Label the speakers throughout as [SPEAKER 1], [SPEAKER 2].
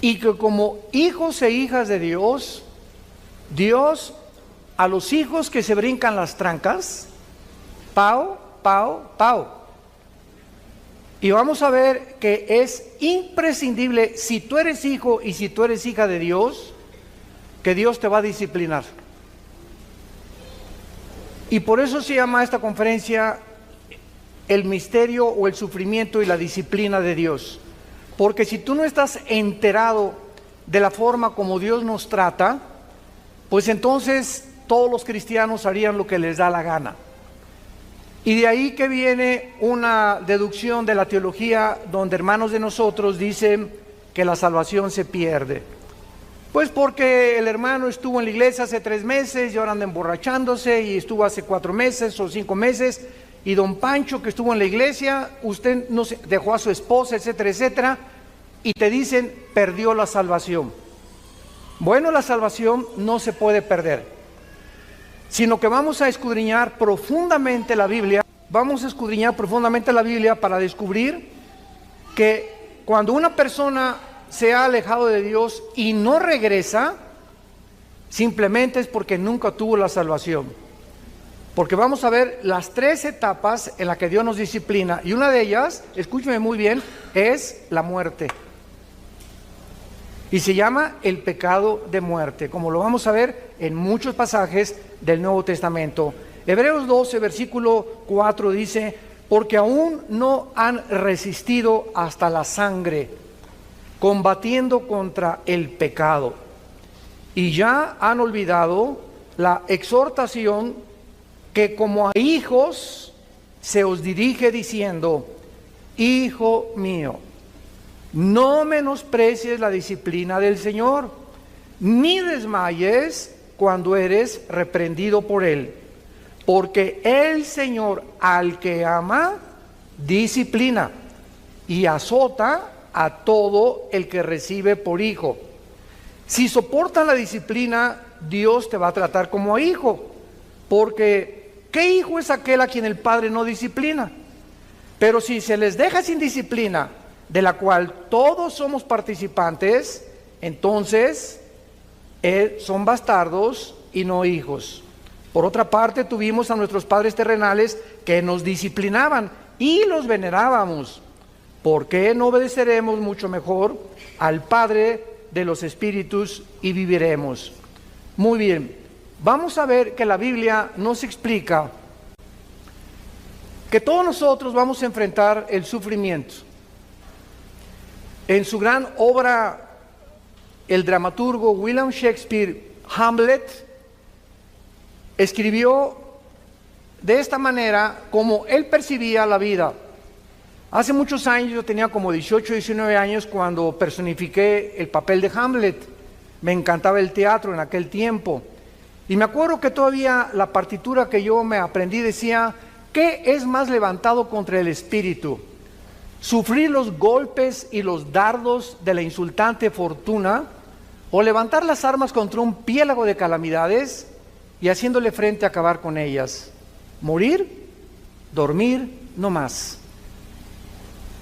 [SPEAKER 1] y que como hijos e hijas de Dios, Dios a los hijos que se brincan las trancas, pau, pau, pau. Y vamos a ver que es imprescindible, si tú eres hijo y si tú eres hija de Dios, que Dios te va a disciplinar. Y por eso se llama esta conferencia el misterio o el sufrimiento y la disciplina de Dios. Porque si tú no estás enterado de la forma como Dios nos trata, pues entonces todos los cristianos harían lo que les da la gana. Y de ahí que viene una deducción de la teología donde hermanos de nosotros dicen que la salvación se pierde. Pues porque el hermano estuvo en la iglesia hace 3 meses y ahora anda emborrachándose, y estuvo hace 4 meses o 5 meses, y don Pancho que estuvo en la iglesia, usted no se, dejó a su esposa, etcétera, etcétera, y te dicen perdió la salvación. Bueno, la salvación no se puede perder, sino que vamos a escudriñar profundamente la Biblia. Vamos a escudriñar profundamente la Biblia para descubrir que cuando una persona se ha alejado de Dios y no regresa, simplemente es porque nunca tuvo la salvación. Porque vamos a ver las 3 etapas en las que Dios nos disciplina, y una de ellas, escúcheme muy bien, es la muerte. Y se llama el pecado de muerte, como lo vamos a ver en muchos pasajes del Nuevo Testamento. Hebreos 12, versículo 4 dice: porque aún no han resistido hasta la sangre, combatiendo contra el pecado, y ya han olvidado la exhortación que como a hijos se os dirige diciendo: hijo mío, no menosprecies la disciplina del Señor, ni desmayes cuando eres reprendido por Él, porque el Señor al que ama, disciplina y azota a todo el que recibe por hijo. Si soportan la disciplina, Dios te va a tratar como a hijo, porque ¿qué hijo es aquel a quien el padre no disciplina? Pero si se les deja sin disciplina, de la cual todos somos participantes, entonces son bastardos y no hijos. Por otra parte, tuvimos a nuestros padres terrenales que nos disciplinaban y los venerábamos. ¿Por qué no obedeceremos mucho mejor al Padre de los Espíritus y viviremos? Muy bien, vamos a ver que la Biblia nos explica que todos nosotros vamos a enfrentar el sufrimiento. En su gran obra, el dramaturgo William Shakespeare, Hamlet, escribió de esta manera como él percibía la vida. Hace muchos años, yo tenía como 18, 19 años cuando personifiqué el papel de Hamlet. Me encantaba el teatro en aquel tiempo. Y me acuerdo que todavía la partitura que yo me aprendí decía: ¿qué es más levantado contra el espíritu? ¿Sufrir los golpes y los dardos de la insultante fortuna, o levantar las armas contra un piélago de calamidades y haciéndole frente a acabar con ellas? Morir, dormir, no más.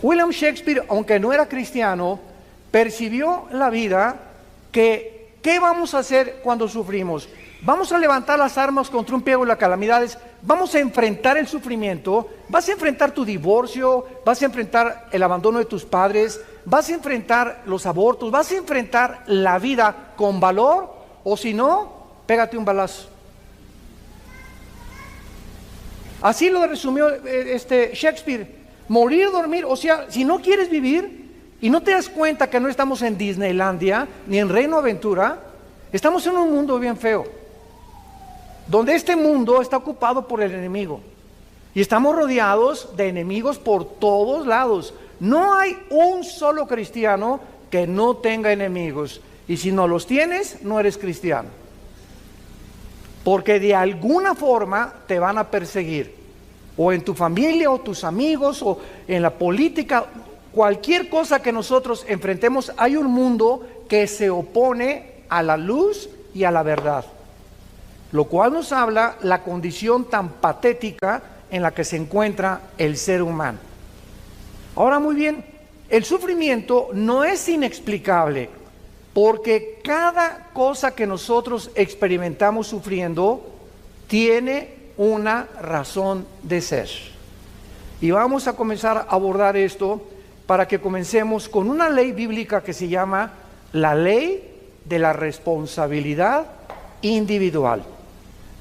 [SPEAKER 1] William Shakespeare, aunque no era cristiano, percibió la vida que ¿qué vamos a hacer cuando sufrimos? Vamos a levantar las armas contra un piélago de calamidades, vamos a enfrentar el sufrimiento, vas a enfrentar tu divorcio, vas a enfrentar el abandono de tus padres, vas a enfrentar los abortos, vas a enfrentar la vida con valor, o si no, pégate un balazo. Así lo resumió Shakespeare: morir, dormir. O sea, si no quieres vivir y no te das cuenta que no estamos en Disneylandia ni en Reino Aventura, estamos en un mundo bien feo, donde este mundo está ocupado por el enemigo y estamos rodeados de enemigos por todos lados. No hay un solo cristiano que no tenga enemigos, y si no los tienes, no eres cristiano, porque de alguna forma te van a perseguir, o en tu familia, o tus amigos, o en la política. Cualquier cosa que nosotros enfrentemos, hay un mundo que se opone a la luz y a la verdad, lo cual nos habla la condición tan patética en la que se encuentra el ser humano. Ahora, muy bien, el sufrimiento no es inexplicable, porque cada cosa que nosotros experimentamos sufriendo tiene una razón de ser. Y vamos a comenzar a abordar esto para que comencemos con una ley bíblica que se llama la ley de la responsabilidad individual.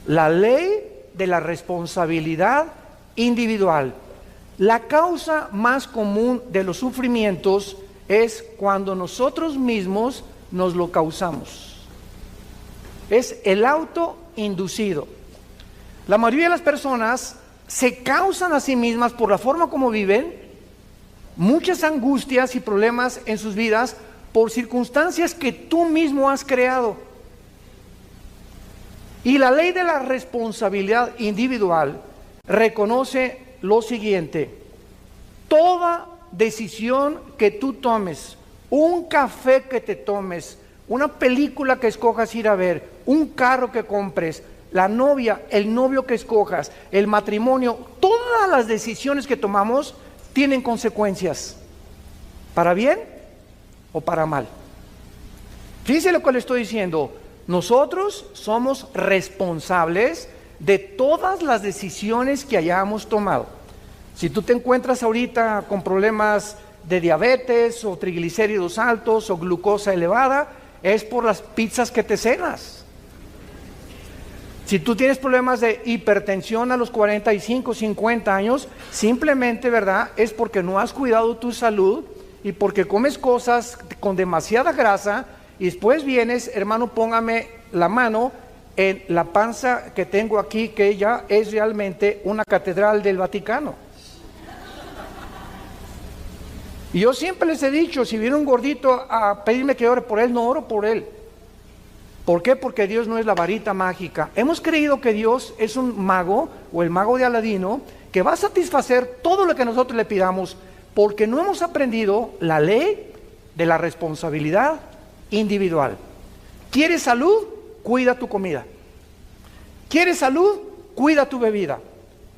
[SPEAKER 1] La ley de la responsabilidad individual. La causa más común de los sufrimientos es cuando nosotros mismos nos lo causamos. Es el autoinducido. La mayoría de las personas se causan a sí mismas, por la forma como viven, muchas angustias y problemas en sus vidas por circunstancias que tú mismo has creado. Y la ley de la responsabilidad individual reconoce lo siguiente: toda decisión que tú tomes, un café que te tomes, una película que escojas ir a ver, un carro que compres, la novia, el novio que escojas, el matrimonio, todas las decisiones que tomamos tienen consecuencias, para bien o para mal. Fíjense lo que le estoy diciendo. Nosotros somos responsables de todas las decisiones que hayamos tomado. Si tú te encuentras ahorita con problemas de diabetes o triglicéridos altos o glucosa elevada, es por las pizzas que te cenas. Si tú tienes problemas de hipertensión a los 45, 50 años, simplemente, ¿verdad?, es porque no has cuidado tu salud y porque comes cosas con demasiada grasa y después vienes, hermano, póngame la mano en la panza que tengo aquí, que ya es realmente una catedral del Vaticano. Y yo siempre les he dicho, si viene un gordito a pedirme que ore por él, no oro por él. ¿Por qué? Porque Dios no es la varita mágica. Hemos creído que Dios es un mago, o el mago de Aladino, que va a satisfacer todo lo que nosotros le pidamos, porque no hemos aprendido la ley de la responsabilidad individual. ¿Quieres salud? Cuida tu comida. ¿Quieres salud? Cuida tu bebida.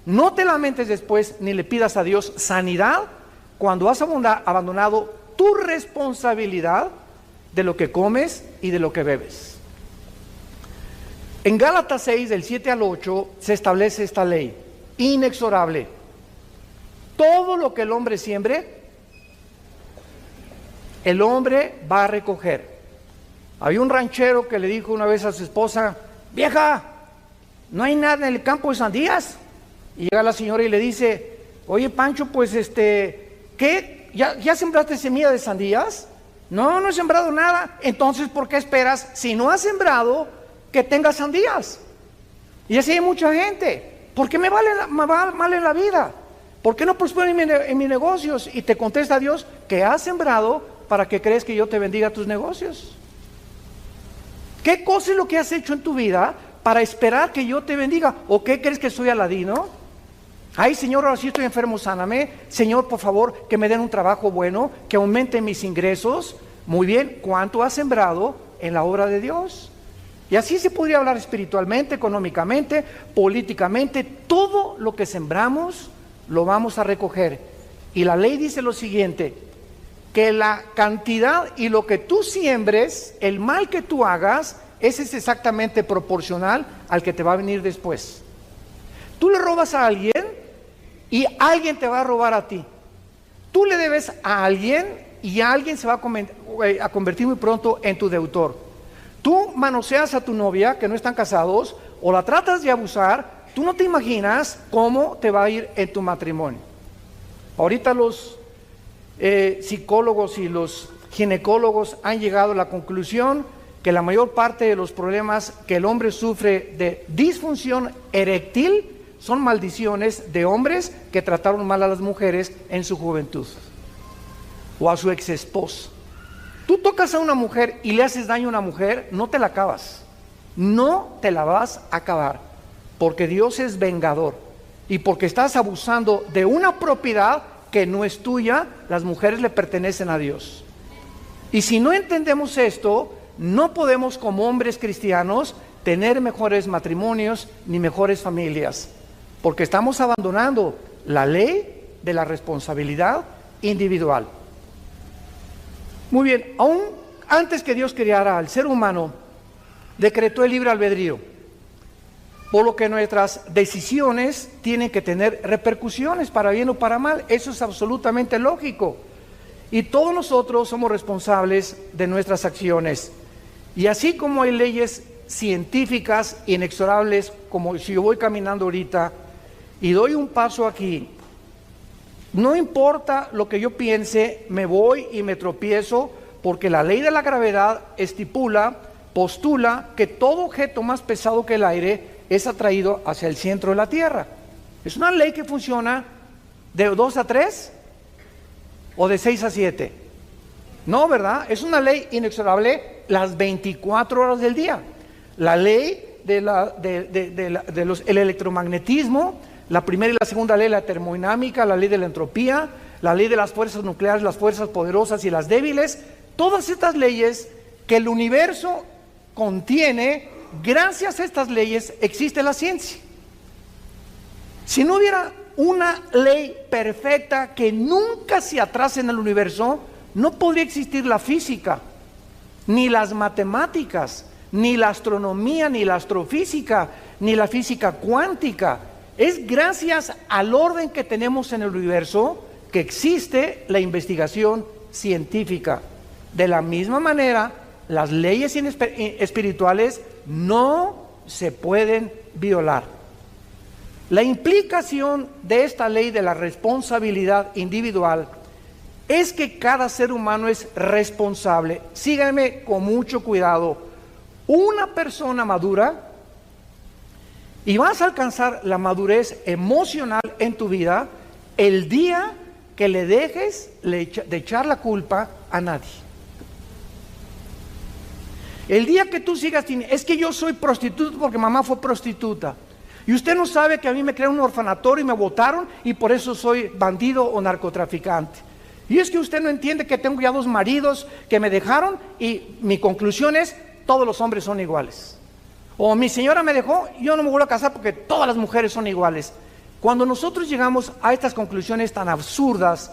[SPEAKER 1] No te lamentes después ni le pidas a Dios sanidad cuando has abandonado tu responsabilidad de lo que comes y de lo que bebes. En Gálatas 6, del 7 al 8, se establece esta ley inexorable. Todo lo que el hombre siembre, el hombre va a recoger. Había un ranchero que le dijo una vez a su esposa: vieja, no hay nada en el campo de sandías. Y llega la señora y le dice: oye, Pancho, pues ¿qué? ¿Ya sembraste semilla de sandías? No, no he sembrado nada. Entonces, ¿por qué esperas, si no has sembrado, que tengas sandías? Y así hay mucha gente. ¿Por qué me va mal en la vida? ¿Por qué no prospero en mis negocios? Y te contesta Dios que has sembrado para que crees que yo te bendiga tus negocios. ¿Qué cosa es lo que has hecho en tu vida para esperar que yo te bendiga? ¿O qué crees que soy Aladino? Ay, Señor, ahora sí estoy enfermo, sáname. Señor, por favor, que me den un trabajo bueno, que aumenten mis ingresos. Muy bien, ¿cuánto has sembrado en la obra de Dios? Y así se podría hablar espiritualmente, económicamente, políticamente. Todo lo que sembramos lo vamos a recoger. Y la ley dice lo siguiente: que la cantidad y lo que tú siembres, el mal que tú hagas, ese es exactamente proporcional al que te va a venir después. Tú le robas a alguien y alguien te va a robar a ti. Tú le debes a alguien y alguien se va a convertir muy pronto en tu deudor. Tú manoseas a tu novia, que no están casados, o la tratas de abusar. Tú no te imaginas cómo te va a ir en tu matrimonio. Ahorita los psicólogos y los ginecólogos han llegado a la conclusión que la mayor parte de los problemas que el hombre sufre de disfunción eréctil son maldiciones de hombres que trataron mal a las mujeres en su juventud o a su ex esposa. Tú tocas a una mujer y le haces daño a una mujer, no te la acabas, no te la vas a acabar, porque Dios es vengador y porque estás abusando de una propiedad que no es tuya. Las mujeres le pertenecen a Dios. Y si no entendemos esto, no podemos como hombres cristianos tener mejores matrimonios ni mejores familias, porque estamos abandonando la ley de la responsabilidad individual. Muy bien, aún Antes que Dios creara al ser humano, decretó el libre albedrío, por lo que nuestras decisiones tienen que tener repercusiones para bien o para mal. Eso es absolutamente lógico. Y todos nosotros somos responsables de nuestras acciones. Y así como hay leyes científicas inexorables, como si yo voy caminando ahorita y doy un paso aquí, no importa lo que yo piense, me voy y me tropiezo, porque la ley de la gravedad postula que todo objeto más pesado que el aire es atraído hacia el centro de la Tierra. Es una ley que funciona de 2 a 3 o de 6 a 7. No, ¿verdad? Es una ley inexorable las 24 horas del día. La ley del electromagnetismo, la primera y la segunda ley, la termodinámica, la ley de la entropía, la ley de las fuerzas nucleares, las fuerzas poderosas y las débiles, todas estas leyes que el universo contiene, gracias a estas leyes existe la ciencia. Si no hubiera una ley perfecta que nunca se atrase en el universo, no podría existir la física, ni las matemáticas, ni la astronomía, ni la astrofísica, ni la física cuántica. Es gracias al orden que tenemos en el universo que existe la investigación científica. De la misma manera, las leyes espirituales no se pueden violar. La implicación de esta ley de la responsabilidad individual es que cada ser humano es responsable. Síganme con mucho cuidado. Una persona madura, y vas a alcanzar la madurez emocional en tu vida el día que le dejes de echar la culpa a nadie. El día que tú sigas, es que yo soy prostituta porque mamá fue prostituta. Y usted no sabe que a mí me crearon un orfanatorio y me botaron y por eso soy bandido o narcotraficante. Y es que usted no entiende que tengo ya 2 maridos que me dejaron y mi conclusión es, todos los hombres son iguales. O mi señora me dejó, yo no me vuelvo a casar porque todas las mujeres son iguales. Cuando nosotros llegamos a estas conclusiones tan absurdas,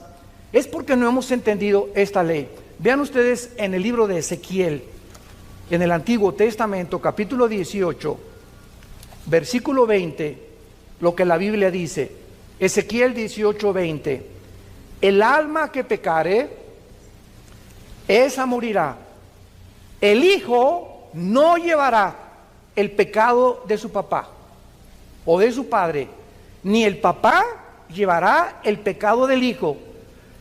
[SPEAKER 1] es porque no hemos entendido esta ley. Vean ustedes en el libro de Ezequiel, en el Antiguo Testamento, capítulo 18, versículo 20, lo que la Biblia dice. Ezequiel 18, 20. El alma que pecare, esa morirá. El hijo no llevará el pecado de su papá o de su padre, ni el papá llevará el pecado del hijo.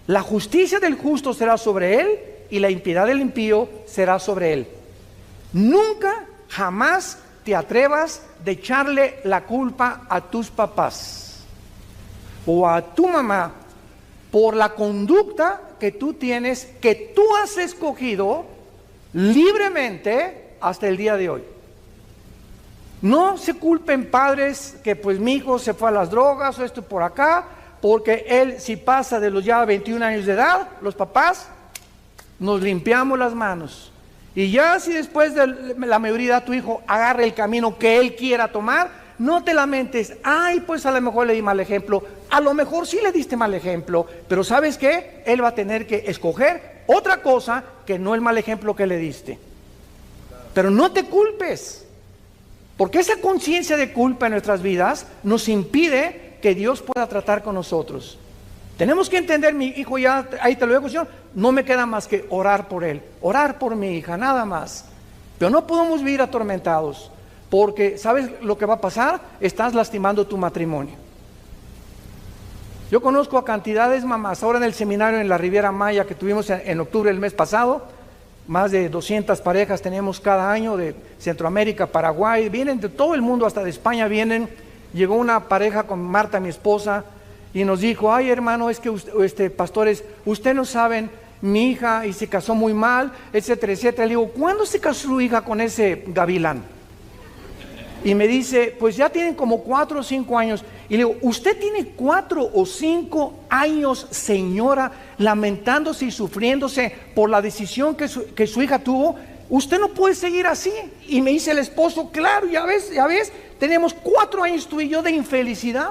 [SPEAKER 1] La justicia del justo será sobre él y la impiedad del impío será sobre él. Nunca, jamás te atrevas de echarle la culpa a tus papás o a tu mamá por la conducta que tú tienes, que tú has escogido libremente hasta el día de hoy. No se culpen padres que pues mi hijo se fue a las drogas o esto por acá, porque él si pasa de los ya 21 años de edad, los papás nos limpiamos las manos. Y ya si después de la mayoría tu hijo agarre el camino que él quiera tomar, no te lamentes, ay pues a lo mejor le di mal ejemplo, a lo mejor sí le diste mal ejemplo, pero ¿sabes qué? Él va a tener que escoger otra cosa que no el mal ejemplo que le diste. Pero no te culpes, porque esa conciencia de culpa en nuestras vidas nos impide que Dios pueda tratar con nosotros. Tenemos que entender, mi hijo ya, ahí te lo dejo, Señor, no me queda más que orar por él, orar por mi hija, nada más. Pero no podemos vivir atormentados, porque ¿sabes lo que va a pasar? Estás lastimando tu matrimonio. Yo conozco a cantidades mamás, ahora en el seminario en la Riviera Maya que tuvimos en octubre del mes pasado, más de 200 parejas tenemos cada año de Centroamérica, Paraguay, vienen de todo el mundo, hasta de España vienen. Llegó una pareja con Marta, mi esposa, y nos dijo, ay hermano, es que pastores, ustedes no saben, mi hija y se casó muy mal, etcétera, etcétera. Le digo, ¿cuándo se casó su hija con ese gavilán? Y me dice, pues ya tienen como 4 o 5 años. Y le digo, ¿usted tiene 4 o 5 años, señora, lamentándose y sufriéndose por la decisión que su hija tuvo? Usted no puede seguir así. Y me dice el esposo, claro, ya ves, tenemos 4 años tú y yo de infelicidad.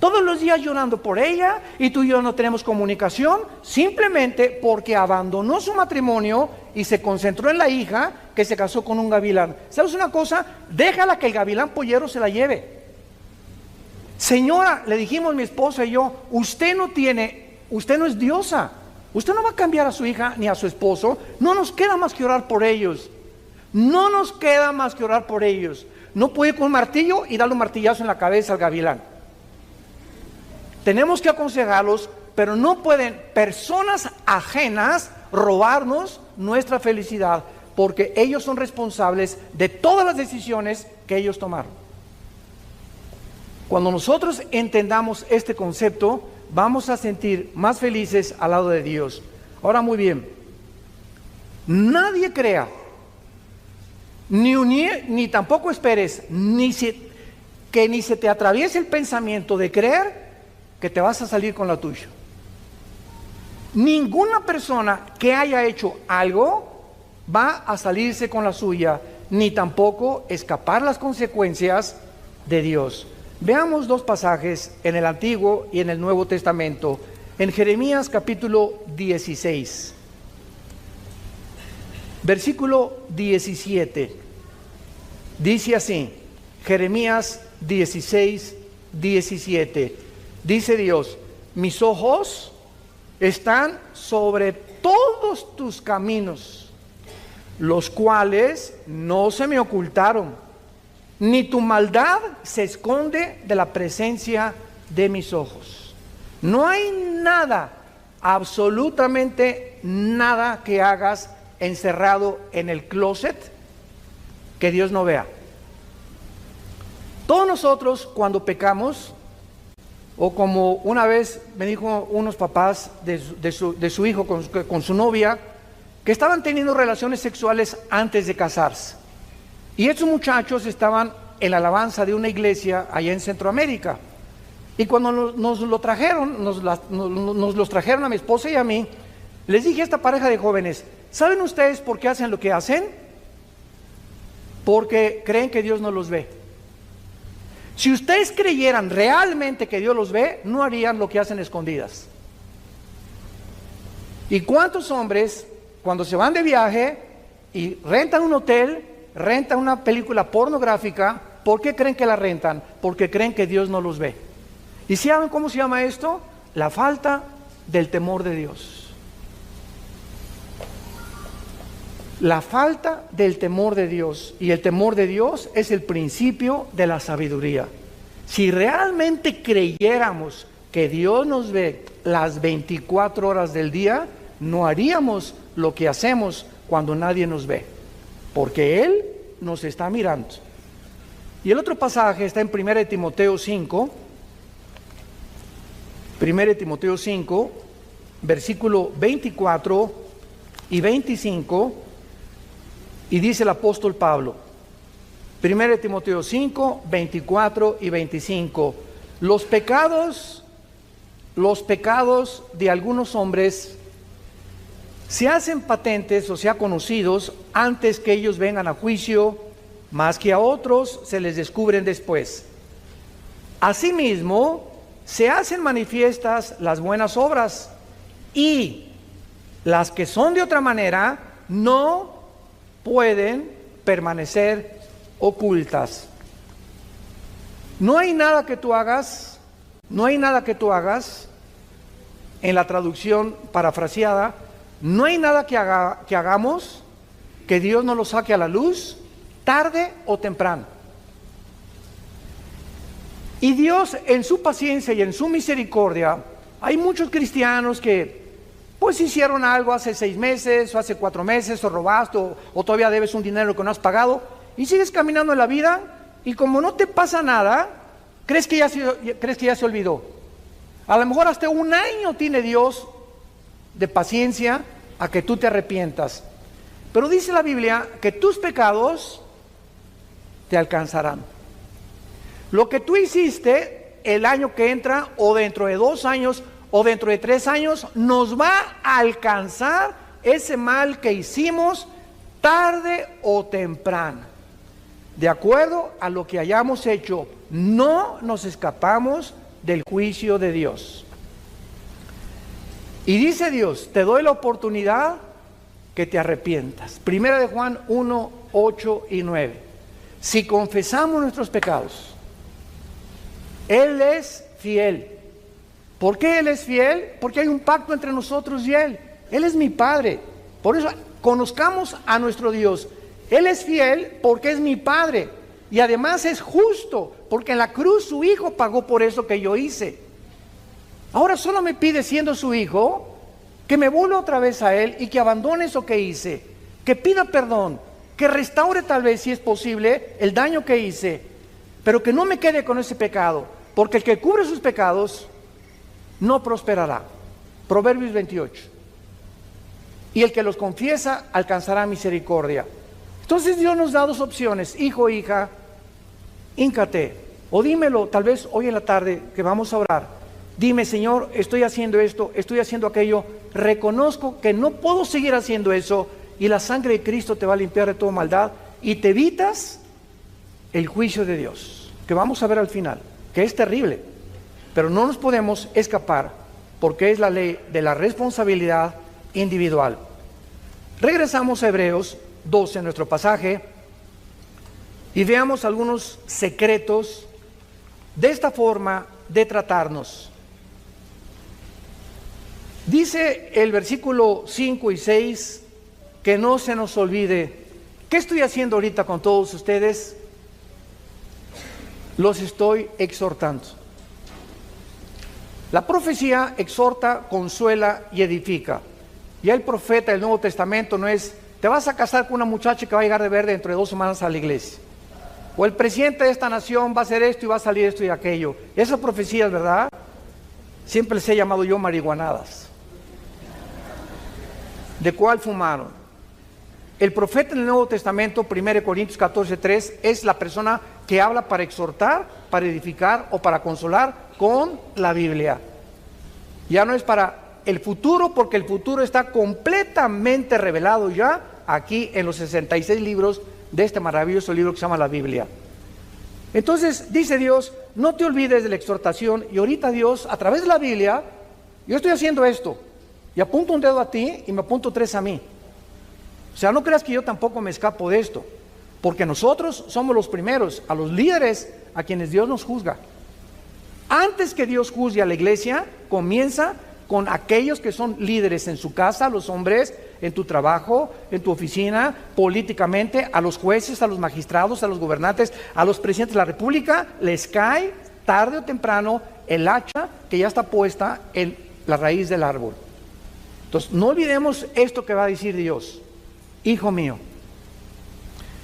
[SPEAKER 1] Todos los días llorando por ella, y tú y yo no tenemos comunicación, simplemente porque abandonó su matrimonio y se concentró en la hija que se casó con un gavilán. ¿Sabes una cosa? Déjala que el gavilán pollero se la lleve. Señora, le dijimos mi esposa y yo, usted no es diosa. Usted no va a cambiar a su hija ni a su esposo. No nos queda más que orar por ellos. No nos queda más que orar por ellos. No puede ir con un martillo y darle un martillazo en la cabeza al gavilán. Tenemos que aconsejarlos, pero no pueden personas ajenas robarnos nuestra felicidad, porque ellos son responsables de todas las decisiones que ellos tomaron. Cuando nosotros entendamos este concepto, vamos a sentir más felices al lado de Dios. Ahora, muy bien, nadie crea, ni tampoco esperes, que ni se te atraviese el pensamiento de creer que te vas a salir con la tuya. Ninguna persona que haya hecho algo va a salirse con la suya, ni tampoco escapar las consecuencias de Dios. Veamos dos pasajes en el Antiguo y en el Nuevo Testamento. En Jeremías capítulo 16, versículo 17, dice así, Jeremías 16, 17, dice Dios, mis ojos están sobre todos tus caminos, los cuales no se me ocultaron, ni tu maldad se esconde de la presencia de mis ojos. No hay nada, absolutamente nada que hagas encerrado en el closet que Dios no vea. Todos nosotros cuando pecamos, o como una vez me dijo unos papás de su hijo con su novia, que estaban teniendo relaciones sexuales antes de casarse. Y estos muchachos estaban en la alabanza de una iglesia allá en Centroamérica. Y cuando nos los trajeron a mi esposa y a mí, les dije a esta pareja de jóvenes, ¿saben ustedes por qué hacen lo que hacen? Porque creen que Dios no los ve. Si ustedes creyeran realmente que Dios los ve, no harían lo que hacen escondidas. ¿Y cuántos hombres, cuando se van de viaje y rentan un hotel, rentan una película pornográfica, por qué creen que la rentan? Porque creen que Dios no los ve. ¿Y saben cómo se llama esto? La falta del temor de Dios. La falta del temor de Dios. Y el temor de Dios es el principio de la sabiduría. Si realmente creyéramos que Dios nos ve las 24 horas del día, no haríamos lo que hacemos cuando nadie nos ve, porque Él nos está mirando. Y el otro pasaje está en 1 Timoteo 5, 1 Timoteo 5, versículo 24 y 25, y dice el apóstol Pablo, 1 Timoteo 5, 24 y 25, los pecados de algunos hombres se hacen patentes, o sea, conocidos, antes que ellos vengan a juicio, más que a otros se les descubren después. Asimismo, se hacen manifiestas las buenas obras, y las que son de otra manera no pueden permanecer ocultas. No hay nada que tú hagas en la traducción parafraseada, no hay nada que hagamos que Dios no lo saque a la luz, tarde o temprano. Y Dios, en su paciencia y en su misericordia, hay muchos cristianos que pues hicieron algo hace 6 meses o hace 4 meses, o robaste, o todavía debes un dinero que no has pagado, y sigues caminando en la vida, y como no te pasa nada, crees que ya se olvidó. A lo mejor hasta 1 año tiene Dios de paciencia a que tú te arrepientas. Pero dice la Biblia que tus pecados te alcanzarán. Lo que tú hiciste el año que entra, o dentro de 2 años, o dentro de 3 años, nos va a alcanzar ese mal que hicimos tarde o temprano. De acuerdo a lo que hayamos hecho, no nos escapamos del juicio de Dios. Y dice Dios, te doy la oportunidad que te arrepientas. Primera de Juan 1, 8 y 9. Si confesamos nuestros pecados, Él es fiel. ¿Por qué Él es fiel? Porque hay un pacto entre nosotros y Él. Él es mi Padre. Por eso conozcamos a nuestro Dios. Él es fiel porque es mi Padre. Y además es justo, porque en la cruz su Hijo pagó por eso que yo hice. Ahora solo me pide, siendo su Hijo, que me vuelva otra vez a Él y que abandone eso que hice, que pida perdón, que restaure tal vez, si es posible, el daño que hice, pero que no me quede con ese pecado, porque el que cubre sus pecados no prosperará. Proverbios 28. Y el que los confiesa alcanzará misericordia. Entonces Dios nos da dos opciones: hijo, hija, híncate, o dímelo tal vez hoy en la tarde que vamos a orar. Dime, Señor, estoy haciendo esto, estoy haciendo aquello, reconozco que no puedo seguir haciendo eso, y la sangre de Cristo te va a limpiar de toda maldad y te evitas el juicio de Dios, que vamos a ver al final, que es terrible, pero no nos podemos escapar porque es la ley de la responsabilidad individual. Regresamos a Hebreos 12, en nuestro pasaje, y veamos algunos secretos de esta forma de tratarnos. Dice el versículo 5 y 6, que no se nos olvide. ¿Qué estoy haciendo ahorita con todos ustedes? Los estoy exhortando. La profecía exhorta, consuela y edifica. Ya el profeta del Nuevo Testamento no es: te vas a casar con una muchacha que va a llegar de verde dentro de 2 semanas a la iglesia, o el presidente de esta nación va a hacer esto y va a salir esto y aquello. Esas profecías, ¿verdad? Siempre les he llamado yo marihuanadas. ¿De cuál fumaron? El profeta del Nuevo Testamento, 1 Corintios 14:3, es la persona que habla para exhortar, para edificar o para consolar con la Biblia. Ya no es para el futuro, porque el futuro está completamente revelado ya aquí en los 66 libros de este maravilloso libro que se llama la Biblia. Entonces dice Dios: no te olvides de la exhortación. Y ahorita Dios, a través de la Biblia, yo estoy haciendo esto, y apunto un dedo a ti y me apunto 3 a mí. O sea, no creas que yo tampoco me escapo de esto, porque nosotros somos los primeros, a los líderes, a quienes Dios nos juzga. Antes que Dios juzgue a la iglesia, comienza con aquellos que son líderes en su casa, los hombres, en tu trabajo, en tu oficina, políticamente, a los jueces, a los magistrados, a los gobernantes, a los presidentes de la república. Les cae tarde o temprano el hacha que ya está puesta en la raíz del árbol. Entonces, no olvidemos esto que va a decir Dios: hijo mío,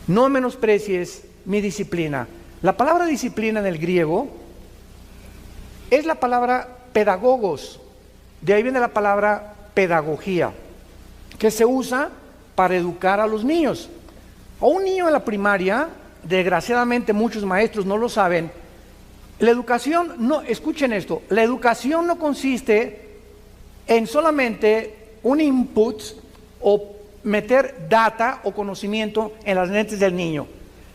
[SPEAKER 1] no menosprecies mi disciplina. La palabra disciplina en el griego es la palabra pedagogos. De ahí viene la palabra pedagogía, que se usa para educar a los niños. A un niño en la primaria, desgraciadamente muchos maestros no lo saben, la educación no, escuchen esto, la educación no consiste en solamente un input o meter data o conocimiento en las mentes del niño.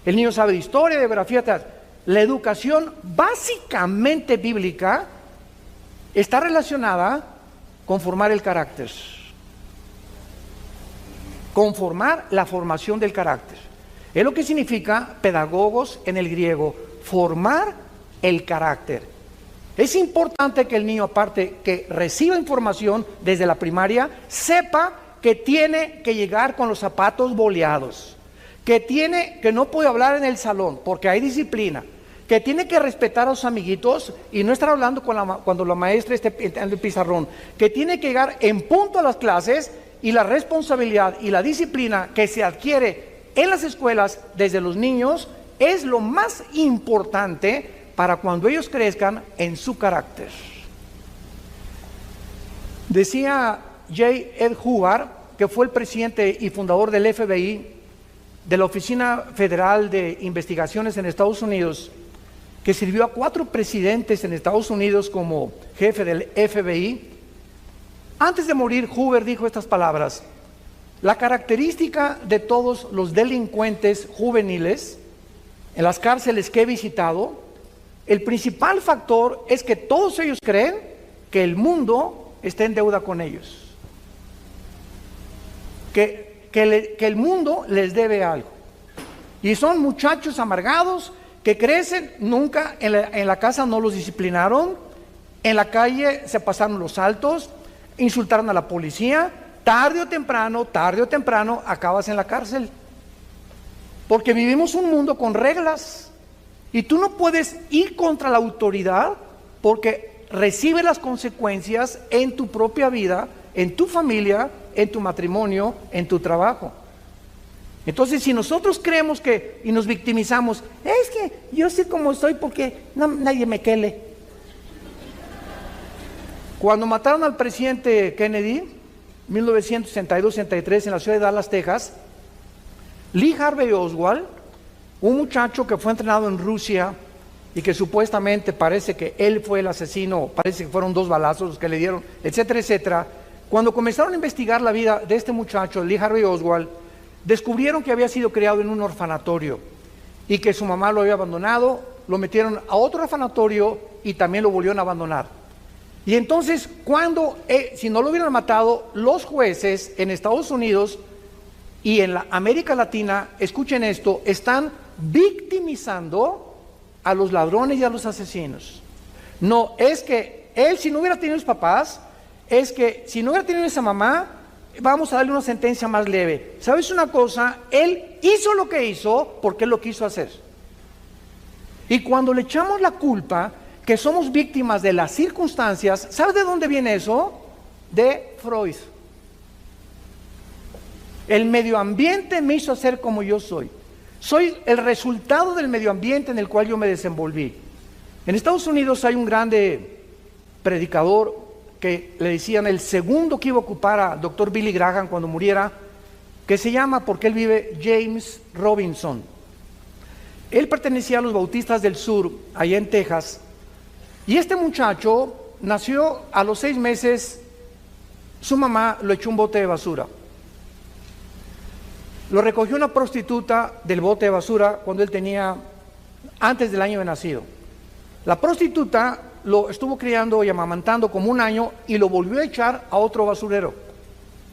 [SPEAKER 1] El niño sabe de historia, de geografía, tal. La educación básicamente bíblica está relacionada con formar el carácter, conformar la formación del carácter. Es lo que significa pedagogos en el griego, formar el carácter. Es importante que el niño, aparte que reciba información desde la primaria, sepa que tiene que llegar con los zapatos boleados, que no puede hablar en el salón porque hay disciplina, que tiene que respetar a sus amiguitos y no estar hablando cuando la maestra esté en el pizarrón, que tiene que llegar en punto a las clases, y la responsabilidad y la disciplina que se adquiere en las escuelas desde los niños es lo más importante para cuando ellos crezcan en su carácter. Decía J. Ed Hubbard, que fue el presidente y fundador del FBI, de la Oficina Federal de Investigaciones en Estados Unidos, que sirvió a 4 presidentes en Estados Unidos como jefe del FBI. Antes de morir, Hubbard dijo estas palabras: la característica de todos los delincuentes juveniles en las cárceles que he visitado El principal factor es que todos ellos creen que el mundo está en deuda con ellos. Que el mundo les debe algo. Y son muchachos amargados que crecen, nunca en la casa no los disciplinaron, en la calle se pasaron los altos, insultaron a la policía, tarde o temprano acabas en la cárcel. Porque vivimos un mundo con reglas y tú no puedes ir contra la autoridad porque recibe las consecuencias en tu propia vida, en tu familia, en tu matrimonio, en tu trabajo. Entonces, si nosotros creemos y nos victimizamos, es que yo sé cómo soy porque nadie me quele. Cuando mataron al presidente Kennedy, 1962-63, en la ciudad de Dallas, Texas, Lee Harvey Oswald, un muchacho que fue entrenado en Rusia y que supuestamente parece que él fue el asesino, parece que fueron 2 balazos los que le dieron, etcétera, etcétera. Cuando comenzaron a investigar la vida de este muchacho, Lee Harvey Oswald, descubrieron que había sido criado en un orfanatorio y que su mamá lo había abandonado, lo metieron a otro orfanatorio y también lo volvieron a abandonar. Y entonces, si no lo hubieran matado, los jueces en Estados Unidos y en la América Latina, escuchen esto, están victimizando a los ladrones y a los asesinos. No, es que él, si no hubiera tenido sus papás, es que si no hubiera tenido esa mamá, vamos a darle una sentencia más leve. ¿Sabes una cosa? Él hizo lo que hizo porque él lo quiso hacer. Y cuando le echamos la culpa, que somos víctimas de las circunstancias, ¿sabes de dónde viene eso? De Freud. El medio ambiente me hizo ser como yo soy. Soy el resultado del medio ambiente en el cual yo me desenvolví. En Estados Unidos hay un grande predicador que le decían el segundo que iba a ocupar a Dr. Billy Graham cuando muriera, que se llama, porque él vive, James Robinson. Él pertenecía a los Bautistas del Sur, allá en Texas, y este muchacho nació a los 6 meses, su mamá lo echó un bote de basura. Lo recogió una prostituta del bote de basura cuando él tenía, antes del año de nacido. La prostituta lo estuvo criando y amamantando como 1 año y lo volvió a echar a otro basurero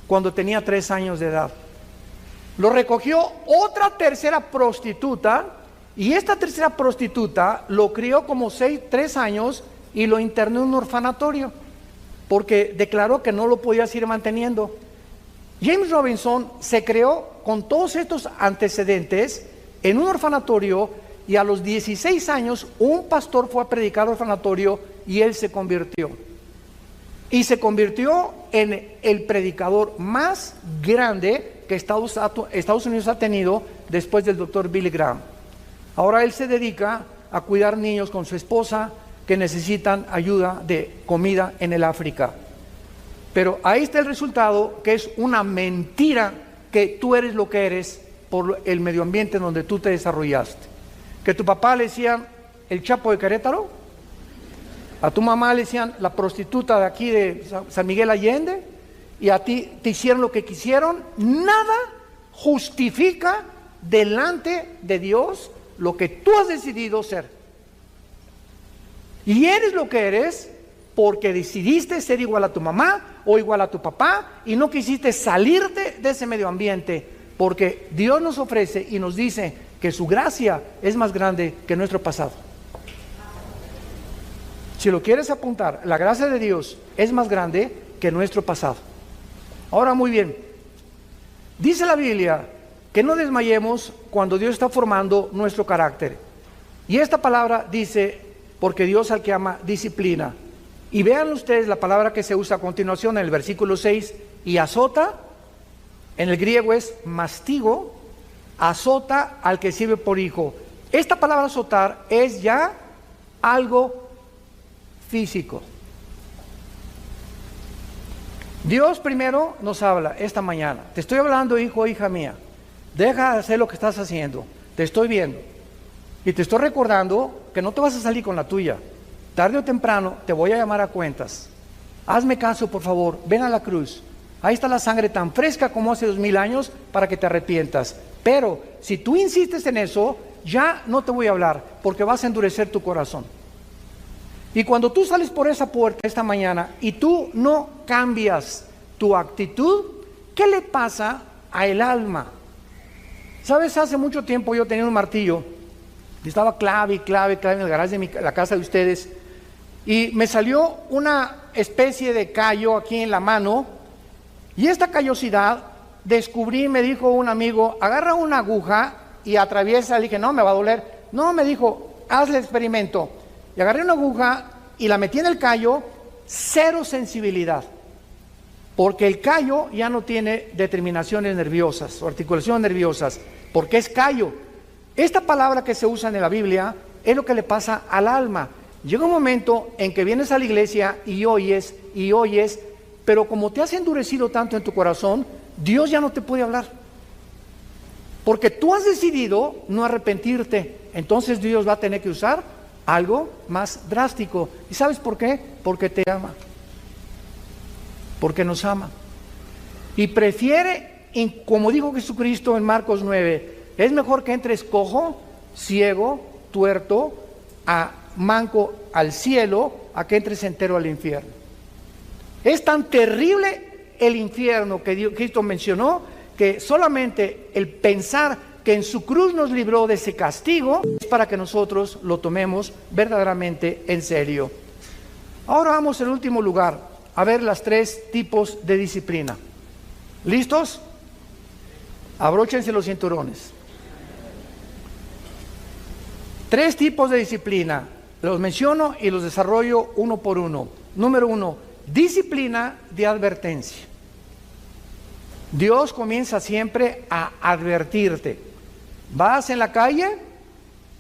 [SPEAKER 1] cuando tenía 3 años de edad. Lo recogió otra tercera prostituta y esta tercera prostituta lo crió como 3 años y lo internó en un orfanatorio porque declaró que no lo podía seguir manteniendo. James Robinson se creó con todos estos antecedentes en un orfanatorio y a los 16 años un pastor fue a predicar al orfanatorio y él se convirtió. Y se convirtió en el predicador más grande que Estados Unidos ha tenido después del Dr. Billy Graham. Ahora él se dedica a cuidar niños con su esposa que necesitan ayuda de comida en el África. Pero ahí está el resultado, que es una mentira que tú eres lo que eres por el medio ambiente en donde tú te desarrollaste. Que tu papá le decían el Chapo de Querétaro, a tu mamá le decían la prostituta de aquí de San Miguel Allende, y a ti te hicieron lo que quisieron. Nada justifica delante de Dios lo que tú has decidido ser. Y eres lo que eres porque decidiste ser igual a tu mamá o igual a tu papá y no quisiste salirte de ese medio ambiente, porque Dios nos ofrece y nos dice que su gracia es más grande que nuestro pasado. Si lo quieres apuntar, la gracia de Dios es más grande que nuestro pasado. Ahora, muy bien, dice la Biblia que no desmayemos cuando Dios está formando nuestro carácter. Y esta palabra dice, porque Dios al que ama disciplina. Y vean ustedes la palabra que se usa a continuación en el versículo 6, y azota, en el griego es mastigo, azota al que sirve por hijo. Esta palabra azotar es ya algo físico. Dios primero nos habla esta mañana. Te estoy hablando, hijo, hija mía. Deja de hacer lo que estás haciendo. Te estoy viendo. Y te estoy recordando que no te vas a salir con la tuya. Tarde o temprano te voy a llamar a cuentas. Hazme caso, por favor. Ven a la cruz. Ahí está la sangre tan fresca como hace 2000 años para que te arrepientas. Pero si tú insistes en eso, ya no te voy a hablar porque vas a endurecer tu corazón. Y cuando tú sales por esa puerta esta mañana y tú no cambias tu actitud, ¿qué le pasa a el alma? ¿Sabes? Hace mucho tiempo yo tenía un martillo y estaba clave en el garaje de la casa de ustedes, y me salió una especie de callo aquí en la mano, y esta callosidad descubrí, me dijo un amigo, agarra una aguja y atraviesa. Le dije, no, me va a doler. No, me dijo, hazle el experimento. Y agarré una aguja y la metí en el callo, cero sensibilidad, porque el callo ya no tiene determinaciones nerviosas o articulaciones nerviosas, porque es callo. Esta palabra que se usa en la Biblia es lo que le pasa al alma. Llega un momento en que vienes a la iglesia y oyes, pero como te has endurecido tanto en tu corazón, Dios ya no te puede hablar, porque tú has decidido no arrepentirte. Entonces Dios va a tener que usar algo más drástico. ¿Y sabes por qué? Porque te ama, porque nos ama, y prefiere, como dijo Jesucristo en Marcos 9, es mejor que entres cojo, ciego, tuerto, manco al cielo, a que entres entero al infierno. Es tan terrible el infierno que Cristo mencionó, que solamente el pensar que en su cruz nos libró de ese castigo es para que nosotros lo tomemos verdaderamente en serio. Ahora vamos al último lugar, a ver los 3 tipos de disciplina. ¿Listos? Abróchense los cinturones. 3 tipos de disciplina, los menciono y los desarrollo uno por uno. Número 1, disciplina de advertencia. Dios comienza siempre a advertirte. Vas en la calle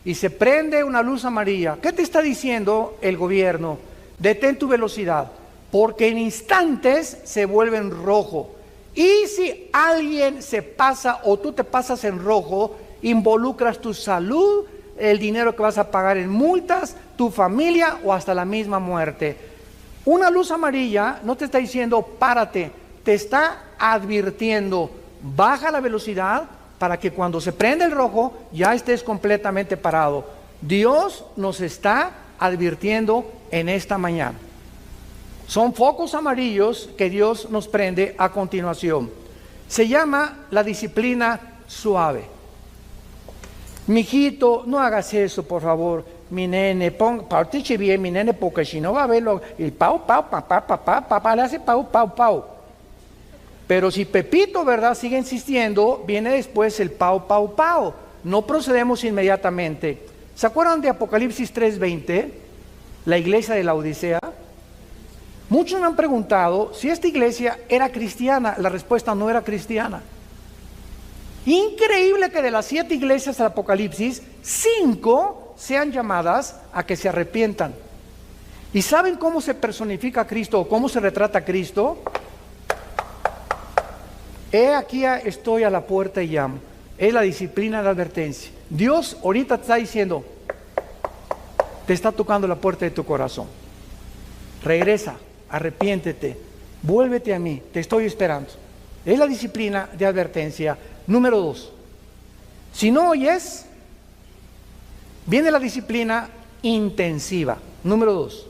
[SPEAKER 1] y se prende una luz amarilla. ¿Qué te está diciendo el gobierno? Detén tu velocidad, porque en instantes se vuelve en rojo. Y si alguien se pasa o tú te pasas en rojo, involucras tu salud, el dinero que vas a pagar en multas, tu familia o hasta la misma muerte. Una luz amarilla no te está diciendo párate, te está advirtiendo, baja la velocidad para que cuando se prende el rojo ya estés completamente parado. Dios nos está advirtiendo en esta mañana. Son focos amarillos que Dios nos prende a continuación. Se llama la disciplina suave. Mijito, no hagas eso, por favor. Mi nene, participe bien, mi nene, porque si no va a verlo. Y papá, le hace pau. Pero si Pepito, ¿verdad?, sigue insistiendo, viene después el pau. No procedemos inmediatamente. ¿Se acuerdan de Apocalipsis 3:20? La iglesia de la Odisea. Muchos me han preguntado si esta iglesia era cristiana. La respuesta: no era cristiana. Increíble que de las 7 iglesias del Apocalipsis, 5 sean llamadas a que se arrepientan. ¿Y saben cómo se personifica a Cristo o cómo se retrata a Cristo? He aquí estoy a la puerta y llamo. Es la disciplina de advertencia. Dios ahorita te está diciendo, te está tocando la puerta de tu corazón. Regresa, arrepiéntete, vuélvete a mí, te estoy esperando. Es la disciplina de advertencia. Número 2, si no oyes, viene la disciplina intensiva. Número 2,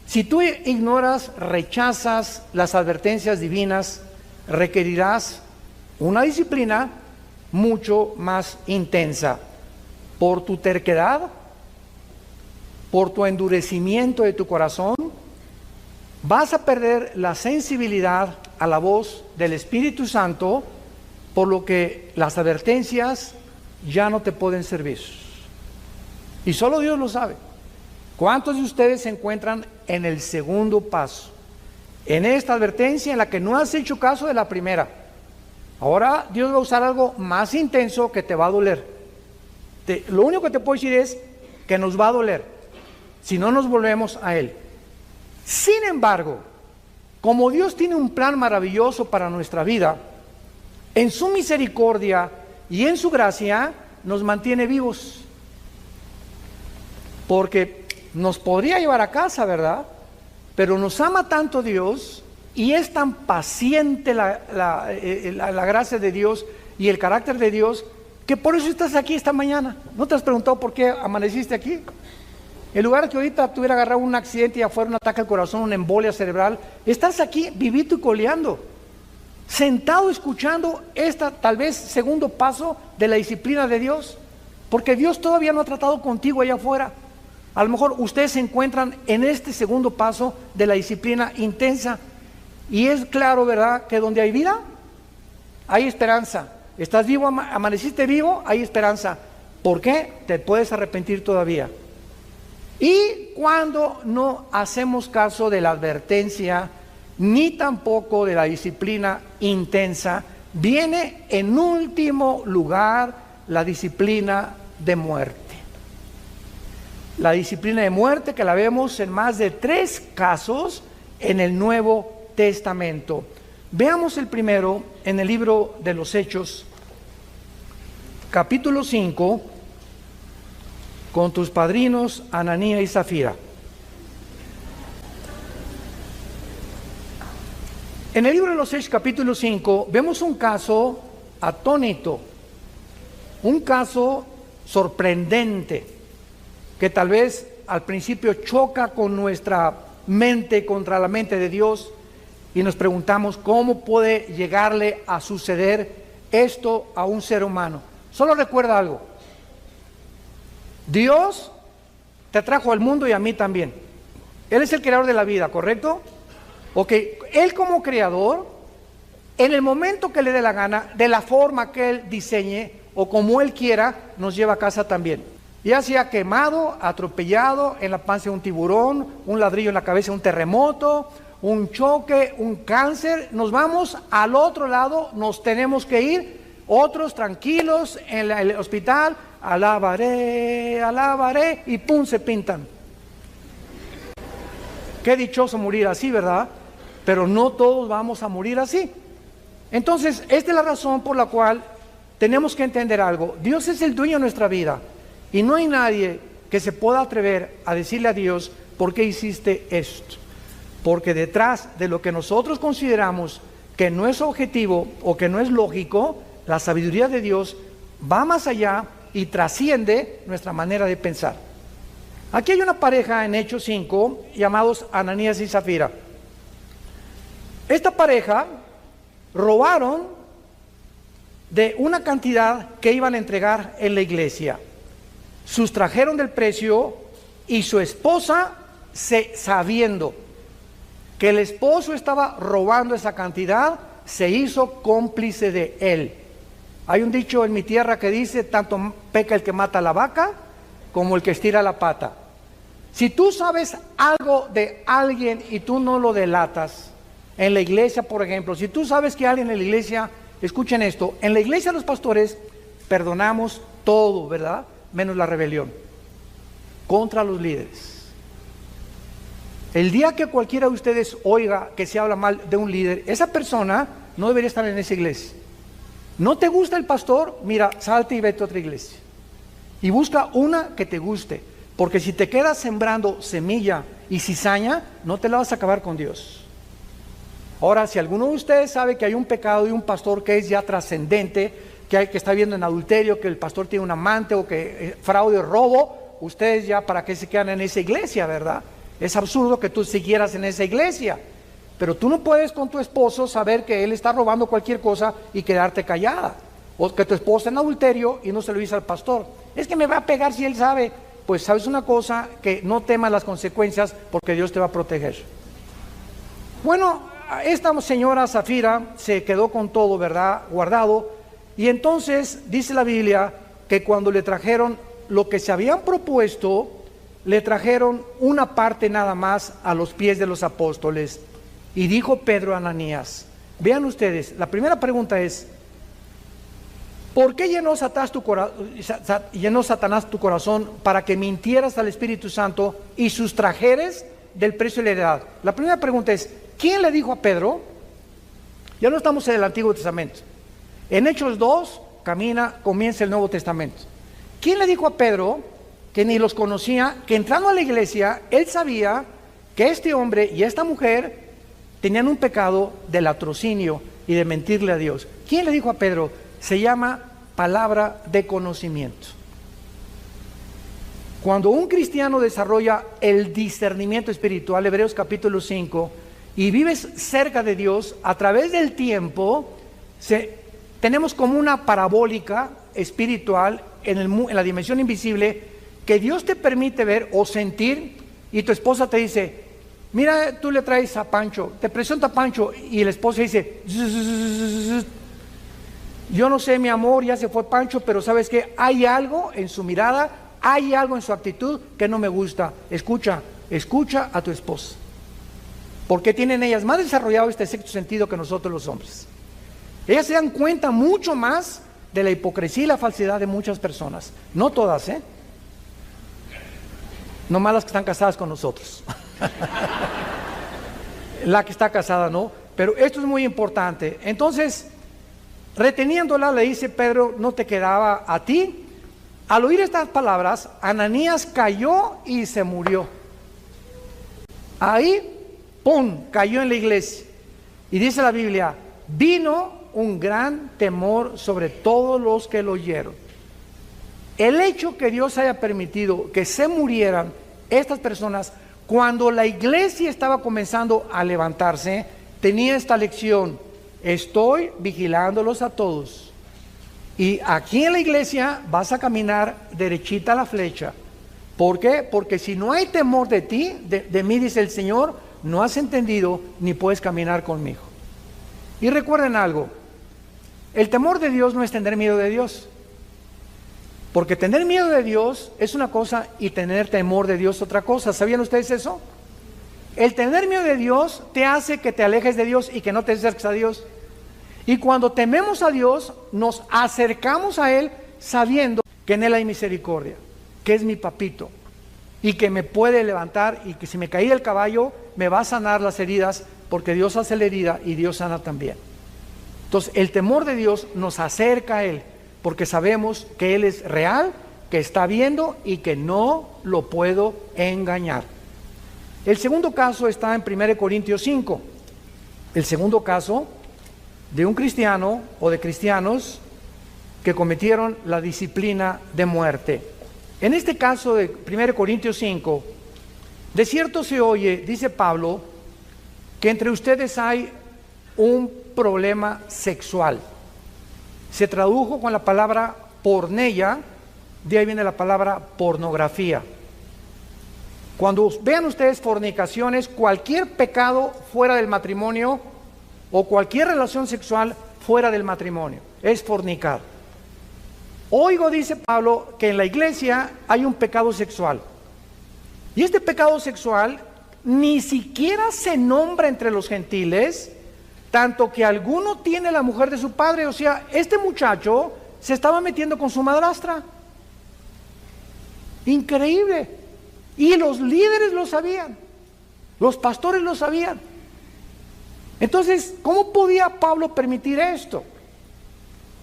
[SPEAKER 1] si tú ignoras, rechazas las advertencias divinas, requerirás una disciplina mucho más intensa. Por tu terquedad, por tu endurecimiento de tu corazón, vas a perder la sensibilidad a la voz del Espíritu Santo, por lo que las advertencias ya no te pueden servir. Y solo Dios lo sabe. ¿Cuántos de ustedes se encuentran en el segundo paso? En esta advertencia en la que no has hecho caso de la primera. Ahora Dios va a usar algo más intenso que te va a doler. Lo único que te puedo decir es que nos va a doler si no nos volvemos a Él. Sin embargo, como Dios tiene un plan maravilloso para nuestra vida, en su misericordia y en su gracia nos mantiene vivos. Porque nos podría llevar a casa, ¿verdad? Pero nos ama tanto Dios y es tan paciente la gracia de Dios y el carácter de Dios, que por eso estás aquí esta mañana. ¿No te has preguntado por qué amaneciste aquí? En lugar de que ahorita tuviera agarrado un accidente y afuera un ataque al corazón, una embolia cerebral, estás aquí vivito y coleando, sentado escuchando tal vez segundo paso de la disciplina de Dios, porque Dios todavía no ha tratado contigo allá afuera. A lo mejor ustedes se encuentran en este segundo paso de la disciplina intensa, y es claro, ¿verdad?, que donde hay vida, hay esperanza. Estás vivo, amaneciste vivo, hay esperanza. ¿Por qué? Te puedes arrepentir todavía. Y cuando no hacemos caso de la advertencia, ni tampoco de la disciplina intensa, viene en último lugar la disciplina de muerte. La disciplina de muerte que la vemos en más de 3 casos en el Nuevo Testamento. Veamos el primero en el libro de los Hechos, capítulo 5, con tus padrinos Ananías y Zafira. En el libro de los Hechos, capítulo 5, vemos un caso atónito, un caso sorprendente, que tal vez al principio choca con nuestra mente, contra la mente de Dios, y nos preguntamos cómo puede llegarle a suceder esto a un ser humano. Solo recuerda algo: Dios te trajo al mundo y a mí también. Él es el creador de la vida, ¿correcto? Ok, Él como creador, en el momento que le dé la gana, de la forma que Él diseñe o como Él quiera, nos lleva a casa también. Ya sea quemado, atropellado, en la panza de un tiburón, un ladrillo en la cabeza, un terremoto, un choque, un cáncer, nos vamos al otro lado, nos tenemos que ir, otros tranquilos en el hospital, alabaré, alabaré, y pum, se pintan. Qué dichoso morir así, ¿verdad? Pero no todos vamos a morir así. Entonces, esta es la razón por la cual tenemos que entender algo. Dios es el dueño de nuestra vida, y no hay nadie que se pueda atrever a decirle a Dios: ¿por qué hiciste esto? Porque detrás de lo que nosotros consideramos que no es objetivo o que no es lógico, la sabiduría de Dios va más allá y trasciende nuestra manera de pensar. Aquí hay una pareja en Hechos 5 llamados Ananías y Zafira. Esta pareja robaron de una cantidad que iban a entregar en la iglesia. Sustrajeron del precio, y su esposa, sabiendo que el esposo estaba robando esa cantidad, se hizo cómplice de él. Hay un dicho en mi tierra que dice: tanto peca el que mata a la vaca como el que estira la pata. Si tú sabes algo de alguien y tú no lo delatas, en la iglesia, por ejemplo, si tú sabes que alguien en la iglesia, escuchen esto, en la iglesia los pastores perdonamos todo, ¿verdad?, menos la rebelión contra los líderes. El día que cualquiera de ustedes oiga que se habla mal de un líder, esa persona no debería estar en esa iglesia. ¿No te gusta el pastor? Mira, salte y vete a otra iglesia y busca una que te guste, porque si te quedas sembrando semilla y cizaña, no te la vas a acabar con Dios. Ahora, si alguno de ustedes sabe que hay un pecado de un pastor que es ya trascendente, que está viendo en adulterio, que el pastor tiene un amante, o que fraude o robo, ustedes ya para qué se quedan en esa iglesia, ¿verdad? Es absurdo que tú siguieras en esa iglesia. Pero tú no puedes con tu esposo saber que él está robando cualquier cosa y quedarte callada. O que tu esposa en adulterio y no se lo dice al pastor. Es que me va a pegar si él sabe. Pues sabes una cosa, que no temas las consecuencias, porque Dios te va a proteger. Bueno, esta señora Zafira se quedó con todo, ¿verdad?, guardado. Y entonces dice la Biblia que cuando le trajeron lo que se habían propuesto, le trajeron una parte nada más a los pies de los apóstoles. Y dijo Pedro a Ananías, vean ustedes, la primera pregunta es: ¿por qué llenó Satanás tu corazón para que mintieras al Espíritu Santo y sustrajeres del precio de la heredad? La primera pregunta es: ¿quién le dijo a Pedro? Ya no estamos en el Antiguo Testamento. En Hechos 2 comienza el Nuevo Testamento. ¿Quién le dijo a Pedro, que ni los conocía, que entrando a la iglesia, él sabía que este hombre y esta mujer tenían un pecado de latrocinio y de mentirle a Dios? ¿Quién le dijo a Pedro? Se llama palabra de conocimiento. Cuando un cristiano desarrolla el discernimiento espiritual, Hebreos capítulo 5, y vives cerca de Dios, a través del tiempo, tenemos como una parabólica espiritual en la dimensión invisible que Dios te permite ver o sentir, y tu esposa te dice, mira, tú le traes a Pancho, te presenta a Pancho, y la esposa dice, yo no sé, mi amor, ya se fue Pancho, pero sabes que hay algo en su mirada, hay algo en su actitud que no me gusta. Escucha a tu esposa, porque tienen ellas más desarrollado este sexto sentido que nosotros los hombres. Ellas se dan cuenta mucho más de la hipocresía y la falsedad de muchas personas. No todas, no más las que están casadas con nosotros. La que está casada no, pero esto es muy importante. Entonces, reteniéndola, le dice Pedro, no te quedaba a ti. Al oír estas palabras, Ananías cayó y se murió. Ahí, ¡pum!, cayó en la iglesia. Y dice la Biblia, vino un gran temor sobre todos los que lo oyeron. El hecho que Dios haya permitido que se murieran estas personas cuando la iglesia estaba comenzando a levantarse, tenía esta lección: estoy vigilándolos a todos. Y aquí en la iglesia vas a caminar derechita a la flecha. ¿Por qué? Porque si no hay temor de ti, de mí, dice el Señor, no has entendido ni puedes caminar conmigo. Y recuerden algo, el temor de Dios no es tener miedo de Dios. Porque tener miedo de Dios es una cosa y tener temor de Dios otra cosa. ¿Sabían ustedes eso? El tener miedo de Dios te hace que te alejes de Dios y que no te acerques a Dios. Y cuando tememos a Dios, nos acercamos a Él sabiendo que en Él hay misericordia, que es mi papito y que me puede levantar, y que si me caí del caballo me va a sanar las heridas, porque Dios hace la herida y Dios sana también. Entonces el temor de Dios nos acerca a Él, porque sabemos que Él es real, que está viendo y que no lo puedo engañar. El segundo caso está en 1 Corintios 5. El segundo caso de un cristiano o de cristianos que cometieron la disciplina de muerte. En este caso de 1 Corintios 5, de cierto se oye, dice Pablo, que entre ustedes hay un problema sexual. Se tradujo con la palabra porneia, de ahí viene la palabra pornografía. Cuando vean ustedes fornicaciones, cualquier pecado fuera del matrimonio o cualquier relación sexual fuera del matrimonio es fornicar. Oigo, dice Pablo, que en la iglesia hay un pecado sexual. Y este pecado sexual ni siquiera se nombra entre los gentiles, tanto que alguno tiene la mujer de su padre. O sea, este muchacho se estaba metiendo con su madrastra. Increíble. Y los líderes lo sabían, los pastores lo sabían. Entonces, ¿cómo podía Pablo permitir esto?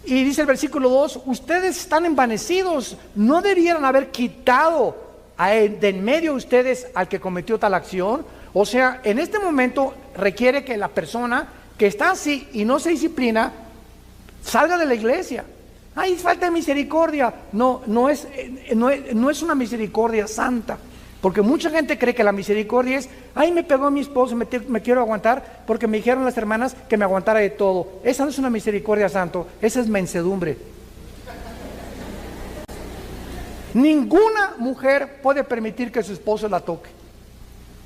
[SPEAKER 1] Y dice el versículo 2, ustedes están envanecidos, no debieran haber quitado de en medio de ustedes al que cometió tal acción. O sea, en este momento requiere que la persona que está así y no se disciplina salga de la iglesia. ¡Ay, falta de misericordia! No es una misericordia santa. Porque mucha gente cree que la misericordia es, ay, me pegó mi esposo, me quiero aguantar porque me dijeron las hermanas que me aguantara de todo. Esa no es una misericordia santo, esa es mansedumbre. Ninguna mujer puede permitir que su esposo la toque.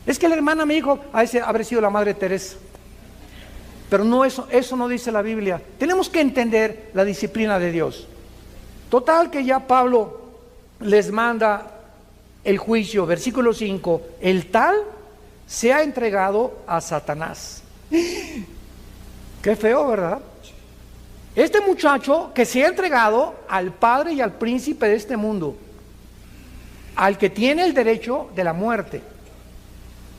[SPEAKER 1] Es que la hermana me dijo, a ese habrá sido la Madre Teresa. Pero no, eso no dice la Biblia. Tenemos que entender la disciplina de Dios. Total que ya Pablo les manda el juicio, versículo 5, el tal se ha entregado a Satanás. Qué feo, ¿verdad? Este muchacho que se ha entregado al padre y al príncipe de este mundo, al que tiene el derecho de la muerte,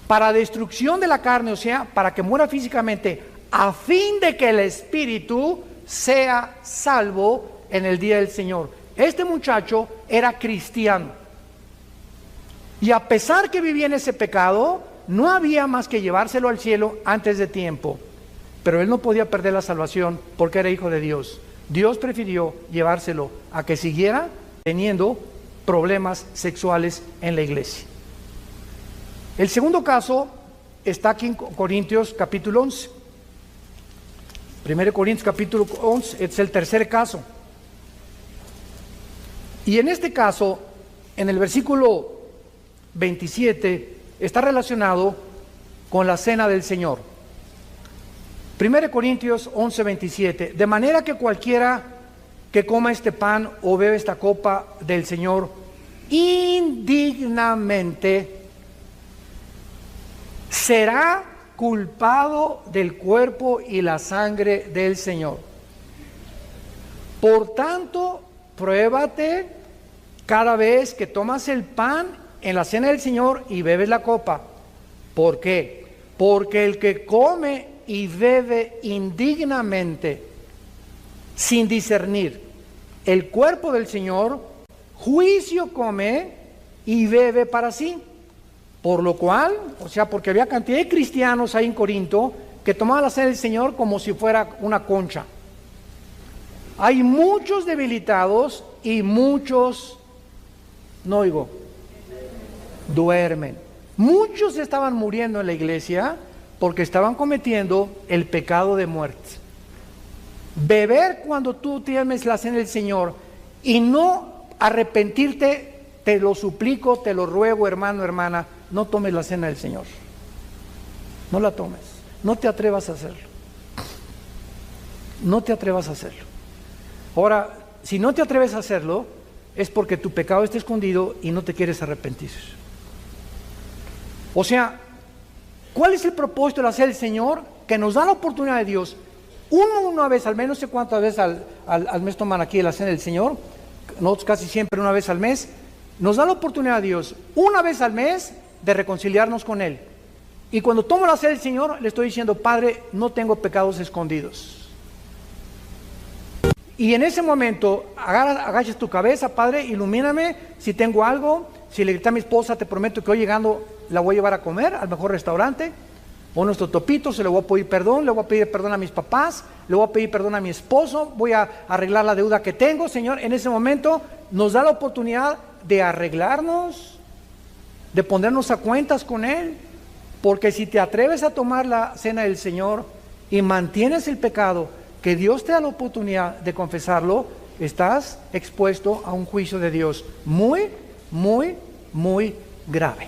[SPEAKER 1] para destrucción de la carne, o sea, para que muera físicamente, a fin de que el espíritu sea salvo en el día del Señor. Este muchacho era cristiano. Y a pesar que vivía en ese pecado, no había más que llevárselo al cielo antes de tiempo. Pero él no podía perder la salvación porque era hijo de Dios. Dios prefirió llevárselo a que siguiera teniendo problemas sexuales en la iglesia. El segundo caso está aquí en Corintios capítulo 11. 1 Corintios capítulo 11 es el tercer caso. Y en este caso, en el versículo 27, está relacionado con la cena del Señor. 1 Corintios 11, 27. De manera que cualquiera que coma este pan o bebe esta copa del Señor indignamente será culpado del cuerpo y la sangre del Señor. Por tanto, pruébate cada vez que tomas el pan en la cena del Señor y bebes la copa. ¿Por qué? Porque el que come y bebe indignamente, sin discernir el cuerpo del Señor, juicio come y bebe para sí. Por lo cual, o sea, porque había cantidad de cristianos ahí en Corinto que tomaban la cena del Señor como si fuera una concha. Hay muchos debilitados y muchos, no oigo, duermen. Muchos estaban muriendo en la iglesia porque estaban cometiendo el pecado de muerte. Beber cuando tú tienes la cena del Señor y no arrepentirte, te lo suplico, te lo ruego, hermano, hermana, no tomes la cena del Señor. No la tomes. No te atrevas a hacerlo. No te atrevas a hacerlo. Ahora, si no te atreves a hacerlo, es porque tu pecado está escondido y no te quieres arrepentir. O sea, ¿cuál es el propósito de la cena del Señor? Que nos da la oportunidad de Dios, una vez al mes, no sé cuántas veces al mes toman aquí la cena del Señor, nosotros casi siempre una vez al mes, nos da la oportunidad a Dios, una vez al mes, de reconciliarnos con Él. Y cuando tomo la cena del Señor, le estoy diciendo, Padre, no tengo pecados escondidos. Y en ese momento, agachas tu cabeza, Padre, ilumíname, si tengo algo, si le grité a mi esposa, te prometo que hoy llegando la voy a llevar a comer al mejor restaurante, o nuestro topito, se le voy a pedir perdón, le voy a pedir perdón a mis papás, le voy a pedir perdón a mi esposo, voy a arreglar la deuda que tengo, Señor. En ese momento nos da la oportunidad de arreglarnos, de ponernos a cuentas con Él, porque si te atreves a tomar la cena del Señor y mantienes el pecado, que Dios te da la oportunidad de confesarlo, estás expuesto a un juicio de Dios muy, muy, muy grave.